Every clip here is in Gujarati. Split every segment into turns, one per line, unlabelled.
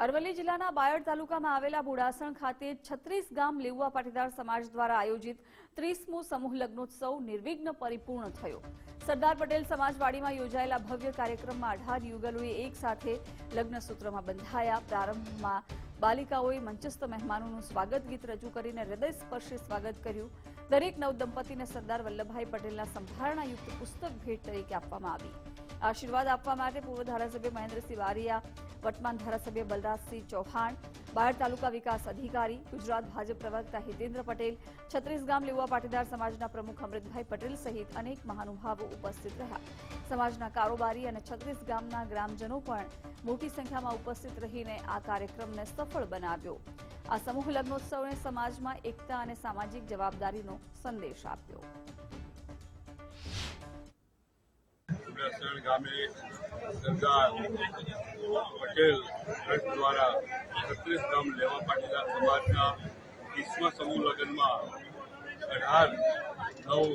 અરવલ્લી જિલ્લાના બાયડ તાલુકામાં આવેલા બુડાસણ ખાતે 36 ગામ લેઉવા પાટીદાર સમાજ દ્વારા આયોજિત 30મો સમૂહ લગ્નોત્સવ નિર્વિઘ્ન પરિપૂર્ણ થયો। સરદાર પટેલ સમાજવાડીમાં યોજાયેલા ભવ્ય કાર્યક્રમમાં 18 યુગલોએ એક સાથે લગ્ન સૂત્રમાં બંધાયા। પ્રારંભમાં બાલિકાઓએ મંચસ્થ મહેમાનોનું સ્વાગત ગીત રજૂ કરીને હૃદયસ્પર્શી સ્વાગત કર્યું। દરેક નવદંપતીને સરદાર વલ્લભભાઈ પટેલના સંભારણાયુક્ત પુસ્તક ભેટ તરીકે આપવામાં આવી। આશીર્વાદ આપવા માટે પૂર્વ ધારાસભ્ય મહેન્દ્રસિંહ બારિયા, વર્તમાન ધારાસભ્ય બલરાજસિંહ ચૌહાણ, બાયડ તાલુકા વિકાસ અધિકારી, ગુજરાત ભાજપ પ્રવક્તા હિતેન્દ્ર પટેલ, 36 ગામ લેઉવા પાટીદાર સમાજના પ્રમુખ અમૃતભાઈ પટેલ સહિત અનેક મહાનુભાવો ઉપસ્થિત રહ્યા। સમાજના કારોબારી અને 36 ગામના ગ્રામજનો પણ મોટી સંખ્યામાં ઉપસ્થિત રહીને આ કાર્યક્રમને સફળ બનાવ્યો। આ સમૂહ લગ્નોત્સવને સમાજમાં એકતા અને સામાજિક જવાબદારીનો સંદેશ આપ્યો।
બુડાસણ ગામે સરદાર પટેલ ટ્રસ્ટ દ્વારા 36 ગામ લેવા પાટીદાર સમાજના 30મા સમૂહ લગ્નમાં 18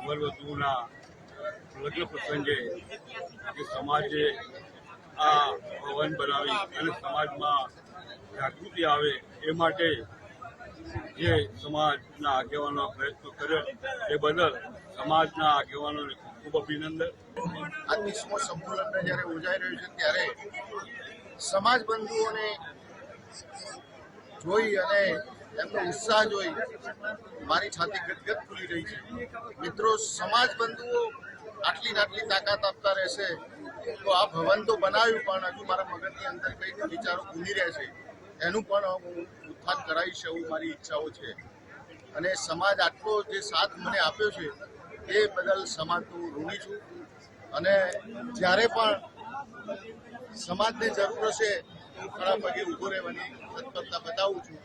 વરવધુઓના લગ્ન પ્રસંગે સમાજે આ ભવન બનાવી અને સમાજમાં જાગૃતિ આવે એ માટે જે સમાજના આગેવાનો પ્રયત્નો કર્યો એ બદલ સમાજના આગેવાનોને ખૂબ અભિનંદન।
આ 30મો સમૂહ લગ્ન જ્યારે ઉજાઈ રહ્યું છે ત્યારે સમાજ બંધુઓને જોઈ અને એમનો ઉત્સાહ જોઈ મારી છાતી ગદગદ ફૂલી રહી છે। મિત્રો, સમાજ બંધુઓ આટલી તાકાત આપતા રહેશે તો આ ભવન તો બનાવ્યું, પણ હજુ મારા મગજની અંદર કંઈક વિચારો ઘૂમી રહ્યા છે, એનું પણ હું ઉત્થાન કરાવીશ એવું મારી ઈચ્છાઓ છે। અને સમાજ આટલો જે સાથ મને આપ્યો છે એ બદલ સમાજનું ઋણી છું। અને જ્યારે પણ સમાજની જરૂર હશે હું ખડા પગે ઊભો રહેવાની તત્પરતા બતાવું છું।